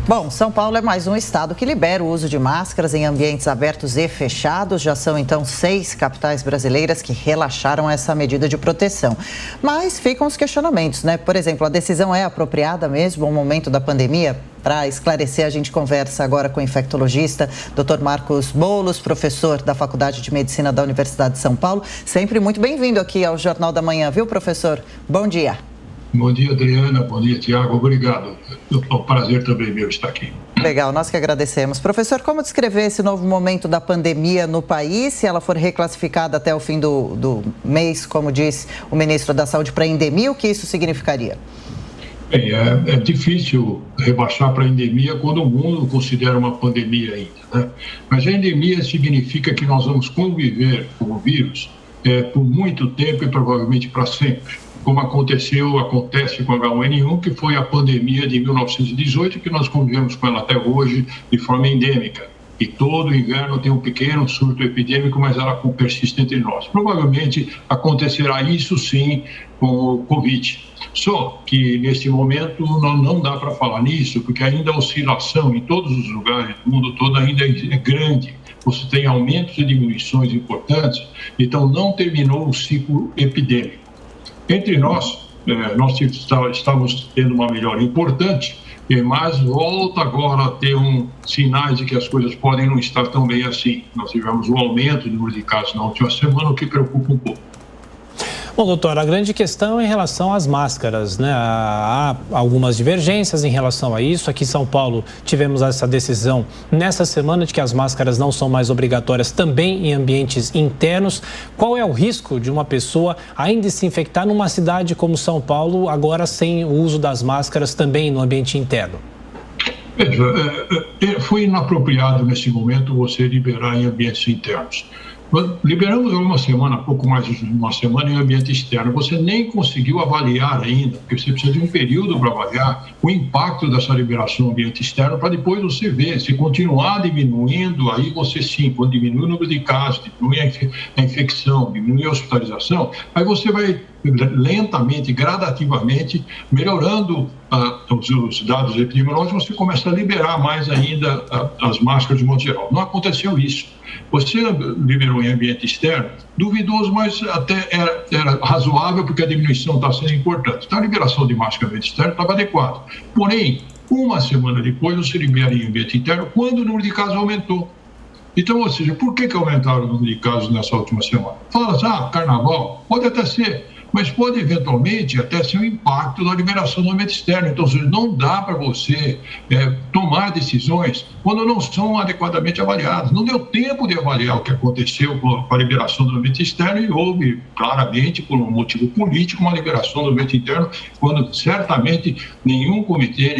Bom, São Paulo é mais um estado que libera o uso de máscaras em ambientes abertos e fechados. Já são, então, 6 capitais brasileiras que relaxaram essa medida de proteção. Mas ficam os questionamentos, né? Por exemplo, a decisão é apropriada mesmo no momento da pandemia? Para esclarecer, a gente conversa agora com o infectologista Dr. Marcos Boulos, professor da Faculdade de Medicina da Universidade de São Paulo. Sempre muito bem-vindo aqui ao Jornal da Manhã, viu, professor? Bom dia. Bom dia, Adriana. Bom dia, Tiago. Obrigado. É um prazer também meu estar aqui. Legal, nós que agradecemos. Professor, como descrever esse novo momento da pandemia no país, se ela for reclassificada até o fim do mês, como disse o ministro da Saúde, para endemia, o que isso significaria? Bem, é difícil rebaixar para a endemia quando o mundo considera uma pandemia ainda, né? Mas a endemia significa que nós vamos conviver com o vírus por muito tempo e provavelmente para sempre. Como acontece com a H1N1, que foi a pandemia de 1918, que nós convivemos com ela até hoje de forma endêmica. E todo inverno tem um pequeno surto epidêmico, mas ela persiste entre nós. Provavelmente acontecerá isso sim com o Covid. Só que neste momento não dá para falar nisso, porque ainda a oscilação em todos os lugares do mundo todo ainda é grande. Você tem aumentos e diminuições importantes, então não terminou o ciclo epidêmico. Entre nós estamos tendo uma melhora importante, mas volta agora a ter sinais de que as coisas podem não estar tão bem assim. Nós tivemos um aumento do número de casos na última semana, o que preocupa um pouco. Bom, doutor, a grande questão é em relação às máscaras, né? Há algumas divergências em relação a isso. Aqui em São Paulo tivemos essa decisão nessa semana de que as máscaras não são mais obrigatórias também em ambientes internos. Qual é o risco de uma pessoa ainda se infectar numa cidade como São Paulo, agora sem o uso das máscaras também no ambiente interno? Veja, foi inapropriado nesse momento você liberar em ambientes internos. Liberamos uma semana, pouco mais de uma semana em ambiente externo. Você nem conseguiu avaliar ainda, porque você precisa de um período para avaliar o impacto dessa liberação no ambiente externo, para depois você ver. Se continuar diminuindo, aí você sim, quando diminui o número de casos, diminui a infecção, diminui a hospitalização, aí você vai lentamente, gradativamente, melhorando os dados epidemiológicos, você começa a liberar mais ainda as máscaras de modo geral. Não aconteceu isso. Você liberou em ambiente externo, duvidoso, mas até era razoável, porque a diminuição está sendo importante. Então, a liberação de máscara em ambiente externo estava adequada. Porém, uma semana depois, você libera em ambiente interno, quando o número de casos aumentou. Então, ou seja, por que aumentaram o número de casos nessa última semana? Fala-se, carnaval, pode até ser, mas pode eventualmente até ser um impacto da liberação do ambiente externo. Então, não dá para você tomar decisões quando não são adequadamente avaliadas. Não deu tempo de avaliar o que aconteceu com a liberação do ambiente externo e houve claramente, por um motivo político, uma liberação do ambiente interno, quando certamente nenhum comitê,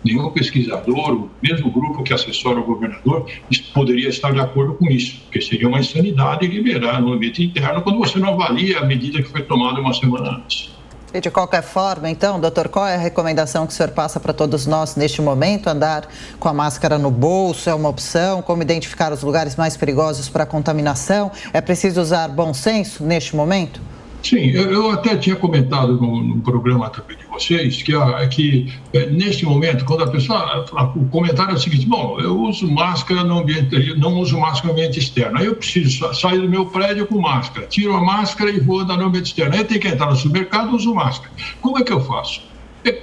nenhum pesquisador, o mesmo grupo que assessora o governador, poderia estar de acordo com isso, porque seria uma insanidade liberar no ambiente interno quando você não avalia a medida que foi tomada uma semana antes. E de qualquer forma, então, doutor, qual é a recomendação que o senhor passa para todos nós neste momento? Andar com a máscara no bolso é uma opção? Como identificar os lugares mais perigosos para contaminação? É preciso usar bom senso neste momento? Sim, eu até tinha comentado no programa também de vocês que neste momento, quando a pessoa, o comentário é o seguinte: bom, eu uso máscara no ambiente, não uso máscara no ambiente externo, aí eu preciso sair do meu prédio com máscara, tiro a máscara e vou andar no ambiente externo, aí eu tenho que entrar no supermercado, uso máscara. Como é que eu faço?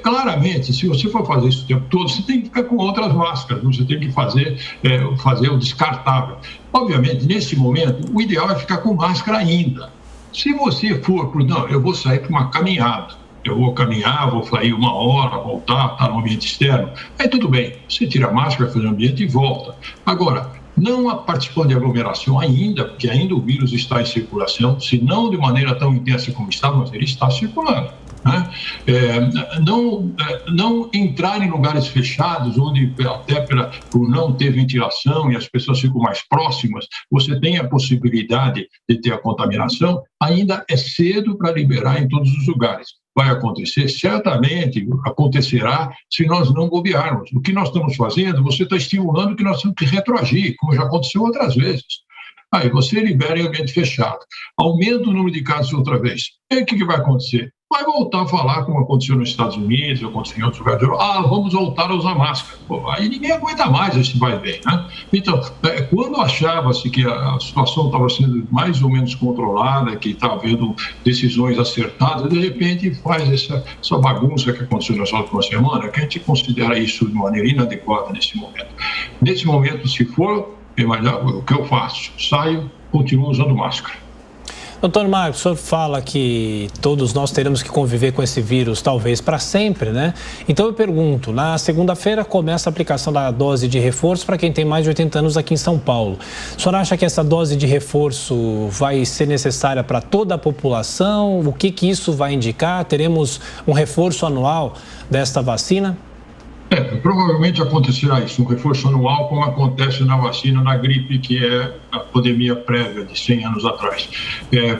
Claramente, se você for fazer isso o tempo todo, você tem que ficar com outras máscaras, você tem que fazer o descartável. Obviamente, nesse momento, o ideal é ficar com máscara ainda. Se você for, não, eu vou sair para uma caminhada, eu vou caminhar, vou sair 1 hora, voltar, estar no ambiente externo, aí tudo bem, você tira a máscara, faz o ambiente e volta. Agora, não participando de aglomeração ainda, porque ainda o vírus está em circulação, se não de maneira tão intensa como está, mas ele está circulando. Né? Não entrar em lugares fechados, onde até por não ter ventilação e as pessoas ficam mais próximas, você tem a possibilidade de ter a contaminação, ainda é cedo para liberar em todos os lugares. Vai acontecer, certamente acontecerá se nós não bobearmos. O que nós estamos fazendo, você está estimulando que nós temos que retroagir, como já aconteceu outras vezes. Aí você libera em ambiente fechado, aumenta o número de casos outra vez. E aí o que vai acontecer? Vai voltar a falar como aconteceu nos Estados Unidos, aconteceu em outros lugares. Vamos voltar a usar máscara. Pô, aí ninguém aguenta mais esse vai bem, né? Então, quando achava-se que a situação estava sendo mais ou menos controlada, que estava havendo decisões acertadas, de repente faz essa bagunça que aconteceu nessa última semana, que a gente considera isso de maneira inadequada nesse momento. Nesse momento, se for, o que eu faço? Saio, continuo usando máscara. Doutor Marcos, o senhor fala que todos nós teremos que conviver com esse vírus, talvez para sempre, né? Então eu pergunto, na segunda-feira começa a aplicação da dose de reforço para quem tem mais de 80 anos aqui em São Paulo. O senhor acha que essa dose de reforço vai ser necessária para toda a população? O que isso vai indicar? Teremos um reforço anual desta vacina? Provavelmente acontecerá isso, um reforço anual, como acontece na vacina, na gripe, que é a pandemia prévia de 100 anos atrás.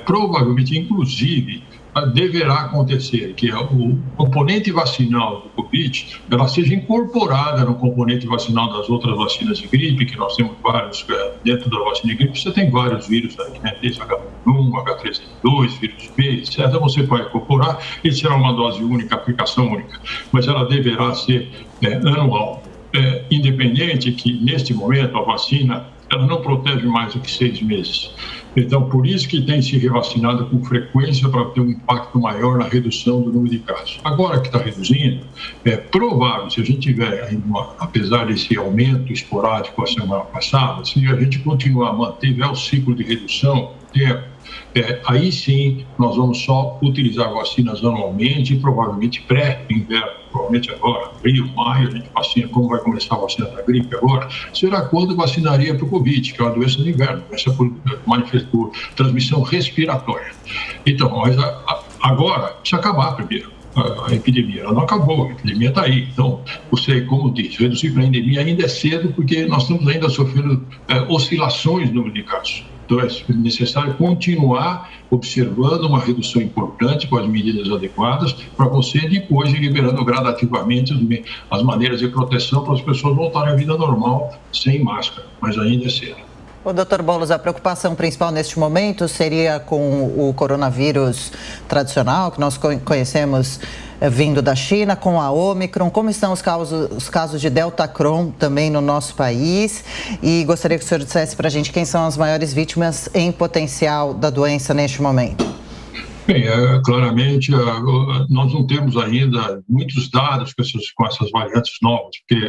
Provavelmente, inclusive, deverá acontecer que o componente vacinal do Covid, ela seja incorporada no componente vacinal das outras vacinas de gripe, que nós temos vários, dentro da vacina de gripe, você tem vários vírus aí, né? Desde H1N1, H3N2, vírus B, etc. Você vai incorporar e será uma dose única, aplicação única, mas ela deverá ser anual. Independente que, neste momento, a vacina ela não protege mais do que 6 meses. Então, por isso que tem se revacinado com frequência para ter um impacto maior na redução do número de casos. Agora que está reduzindo, é provável, se a gente tiver, apesar desse aumento esporádico a semana passada, se a gente continuar, manter o ciclo de redução, aí sim nós vamos só utilizar vacinas anualmente, provavelmente pré-inverno, provavelmente agora, abril, maio, a gente vacina, como vai começar a vacina da gripe agora, será quando vacinaria para o Covid, que é uma doença de inverno, doença por transmissão respiratória. Então, mas agora precisa acabar primeiro a epidemia, ela não acabou, a epidemia está aí. Então, você, como diz, reduzir para a endemia ainda é cedo, porque nós estamos ainda sofrendo oscilações no número de casos. Então, é necessário continuar observando uma redução importante com as medidas adequadas para você depois ir liberando gradativamente as maneiras de proteção para as pessoas voltarem à vida normal sem máscara, mas ainda é cedo. O doutor Boulos, a preocupação principal neste momento seria com o coronavírus tradicional, que nós conhecemos vindo da China, com a Ômicron. Como estão os casos de Deltacron também no nosso país? E gostaria que o senhor dissesse para a gente quem são as maiores vítimas em potencial da doença neste momento. Bem, claramente nós não temos ainda muitos dados com essas variantes novas, porque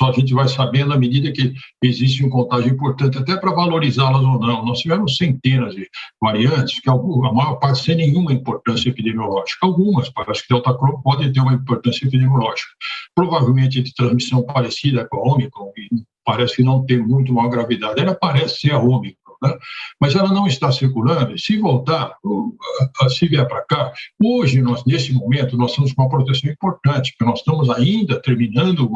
a gente vai sabendo à medida que existe uma contagem importante, até para valorizá-las ou não. Nós tivemos centenas de variantes, que a maior parte sem nenhuma importância epidemiológica. Algumas, parece que Deltacron podem ter uma importância epidemiológica. Provavelmente de transmissão parecida com a Ômicron, e parece que não tem muito maior gravidade. Ela parece ser a Ômicron, né? Mas ela não está circulando. Se voltar, se vier para cá, hoje, nesse momento, nós estamos com uma proteção importante, porque nós estamos ainda terminando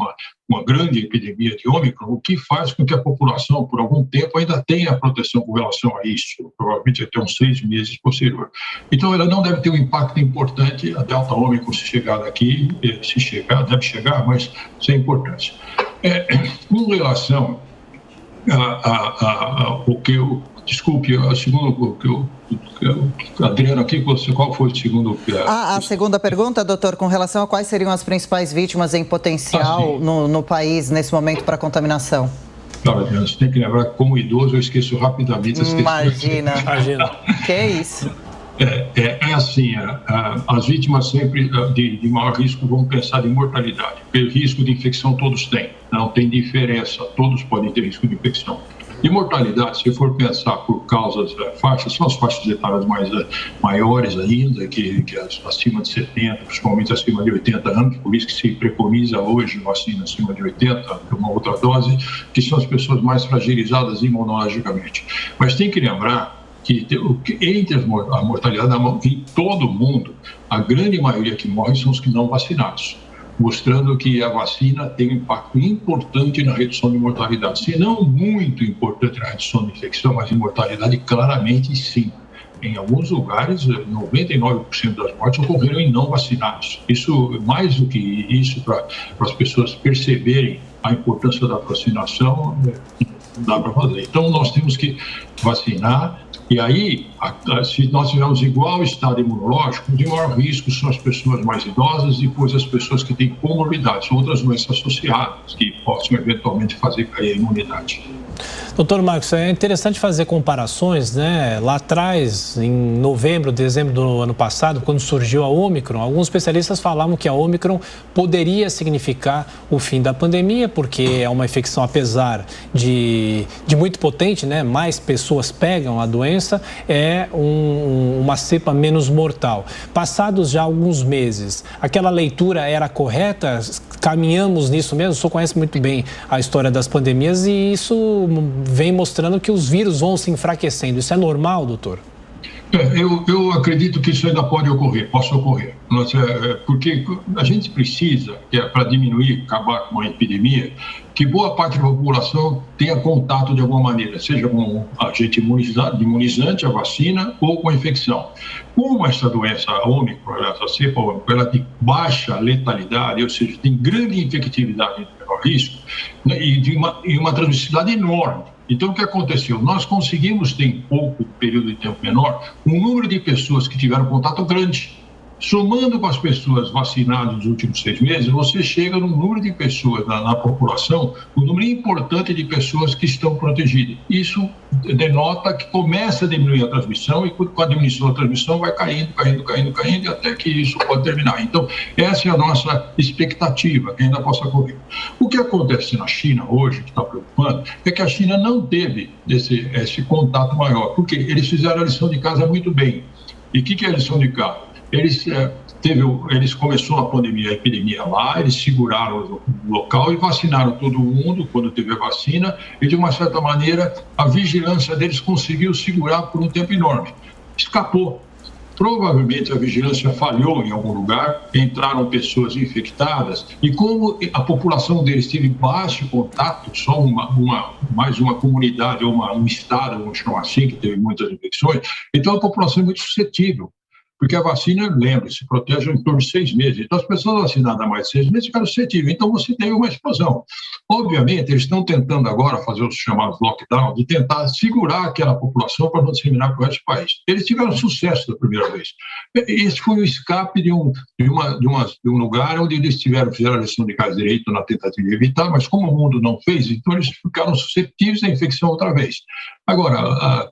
uma grande epidemia de Ômicron, o que faz com que a população, por algum tempo, ainda tenha proteção com relação a isso, provavelmente até uns 6 meses posterior. Então, ela não deve ter um impacto importante, a Delta Ômicron, se chegar daqui, deve chegar, mas sem importância. Com relação o que eu... Desculpe, Adriano, aqui, qual foi o segundo... A segunda pergunta, doutor, com relação a quais seriam as principais vítimas em potencial no país nesse momento para contaminação? Claro, Adriano, você tem que lembrar que como idoso eu esqueço rapidamente. Imagina. Que é isso? Assim, as vítimas sempre de maior risco vão pensar em mortalidade, porque risco de infecção todos têm, não tem diferença, todos podem ter risco de infecção. E mortalidade, se for pensar por causas faixas, são as faixas etárias maiores ainda, que acima de 70, principalmente acima de 80 anos, por isso que se preconiza hoje vacina acima de 80, uma outra dose, que são as pessoas mais fragilizadas imunologicamente. Mas tem que lembrar que entre a mortalidade em todo o mundo, a grande maioria que morre são os que não vacinados, mostrando que a vacina tem um impacto importante na redução de mortalidade. Se não muito importante na redução de infecção, mas em mortalidade, claramente sim. Em alguns lugares, 99% das mortes ocorreram em não vacinados. Isso, mais do que isso, para as pessoas perceberem a importância da vacinação, Não dá para fazer. Então, nós temos que vacinar. E aí, se nós tivermos igual estado imunológico, de maior risco são as pessoas mais idosas e depois as pessoas que têm comorbidades, outras doenças associadas, que possam eventualmente fazer cair a imunidade. Doutor Marcos, é interessante fazer comparações, né? Lá atrás, em novembro, dezembro do ano passado, quando surgiu a Ômicron, alguns especialistas falavam que a Ômicron poderia significar o fim da pandemia, porque é uma infecção, apesar de muito potente, né? Mais pessoas pegam a doença, é uma cepa menos mortal. Passados já alguns meses, aquela leitura era correta? Caminhamos nisso mesmo? O senhor conhece muito bem a história das pandemias e isso vem mostrando que os vírus vão se enfraquecendo. Isso é normal, doutor? Eu acredito que isso ainda pode ocorrer, possa ocorrer. Porque a gente precisa, para diminuir, acabar com a epidemia, que boa parte da população tenha contato de alguma maneira, seja com agente imunizante, a vacina, ou com a infecção. Como essa doença, a Ômicron, essa cepa Ômicron, ela tem baixa letalidade, ou seja, tem grande infectividade e menor risco, né, e uma transmissibilidade enorme. Então, o que aconteceu? Nós conseguimos ter, em pouco período de tempo menor, um número de pessoas que tiveram contato grande. Somando com as pessoas vacinadas nos últimos 6 meses, você chega num número de pessoas na população, um número importante de pessoas que estão protegidas. Isso denota que começa a diminuir a transmissão e com a diminuição da transmissão vai caindo, até que isso pode terminar. Então, essa é a nossa expectativa, que ainda possa ocorrer. O que acontece na China hoje, que está preocupando, é que a China não teve esse contato maior, porque eles fizeram a lição de casa muito bem. E o que é a lição de casa? Eles começou a pandemia, a epidemia lá, eles seguraram o local e vacinaram todo mundo quando teve a vacina e, de uma certa maneira, a vigilância deles conseguiu segurar por um tempo enorme. Escapou. Provavelmente a vigilância falhou em algum lugar, entraram pessoas infectadas e como a população deles teve baixo contato, só mais uma comunidade ou um estado, vamos chamar assim, que teve muitas infecções, então a população é muito suscetível. Porque a vacina, lembre-se, protege em torno de 6 meses. Então, as pessoas vacinadas há mais de 6 meses ficaram suscetíveis. Então, você teve uma explosão. Obviamente, eles estão tentando agora fazer os chamados lockdown, de tentar segurar aquela população para não disseminar para o resto do país. Eles tiveram sucesso da primeira vez. Esse foi o escape de um lugar onde eles fizeram a lição de casa direito na tentativa de evitar, mas como o mundo não fez, então eles ficaram suscetíveis à infecção outra vez. Agora,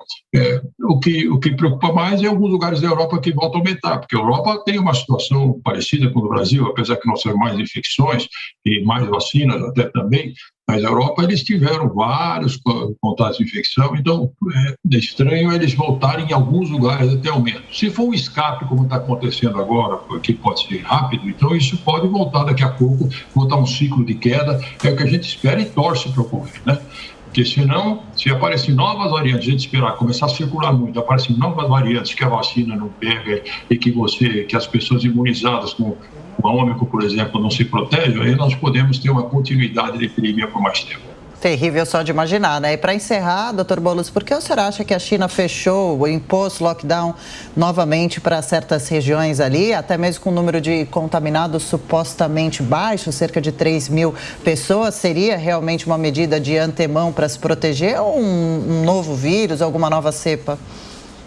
o que preocupa mais é alguns lugares da Europa que voltam a aumentar, porque a Europa tem uma situação parecida com o Brasil, apesar que nós temos mais infecções e mais vacinas até também, mas a Europa eles tiveram vários contatos de infecção, então é estranho eles voltarem em alguns lugares até aumento. Se for um escape, como está acontecendo agora, que pode ser rápido, então isso pode voltar daqui a pouco, voltar um ciclo de queda, é o que a gente espera e torce para ocorrer, né? Porque senão, se aparecem novas variantes, a gente esperar começar a circular muito, aparecem novas variantes que a vacina não pega e que as pessoas imunizadas com a Ômicron, por exemplo, não se protegem, aí nós podemos ter uma continuidade de epidemia por mais tempo. Terrível só de imaginar, né? E para encerrar, doutor Boulos, por que o senhor acha que a China fechou, impôs lockdown novamente para certas regiões ali, até mesmo com o número de contaminados supostamente baixo, cerca de 3 mil pessoas? Seria realmente uma medida de antemão para se proteger ou um novo vírus, alguma nova cepa?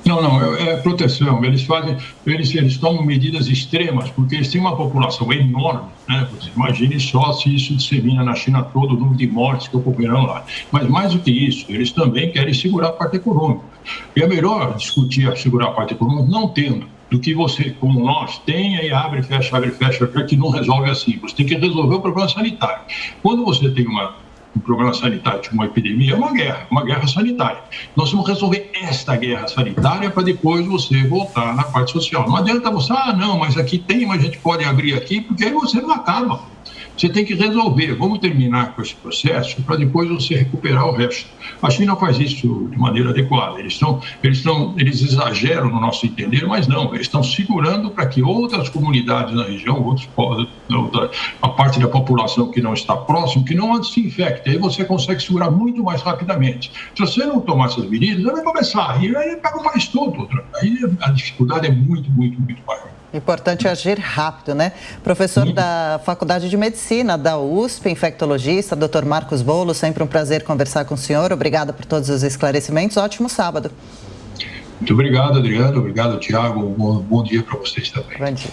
Não, é proteção. Eles tomam medidas extremas, porque eles têm uma população enorme, né? Você imagine só se isso dissemina na China todo o número de mortes que ocorrerão lá. Mas mais do que isso, eles também querem segurar a parte econômica. E é melhor discutir segurar a parte econômica não tendo, do que você, como nós, tenha e abre, fecha, que não resolve assim. Você tem que resolver o problema sanitário. Quando você tem um problema sanitário, tipo uma epidemia, é uma guerra sanitária. Nós vamos resolver esta guerra sanitária para depois você voltar na parte social. Não adianta você, não, mas aqui tem, mas a gente pode abrir aqui, porque aí você não acaba. Você tem que resolver, vamos terminar com esse processo para depois você recuperar o resto. A China faz isso de maneira adequada. Eles exageram no nosso entender, mas não, eles estão segurando para que outras comunidades na região, a parte da população que não está próximo, que não se infecte. Aí você consegue segurar muito mais rapidamente. Se você não tomar essas medidas, vai começar, e aí pega o país todo. Aí a dificuldade é muito, muito, muito maior. Importante agir rápido, né? Professor da Faculdade de Medicina da USP, infectologista, Dr. Marcos Bolo, sempre um prazer conversar com o senhor. Obrigada por todos os esclarecimentos. Ótimo sábado. Muito obrigado, Adriano. Obrigado, Tiago. Bom dia para vocês também. Bom dia.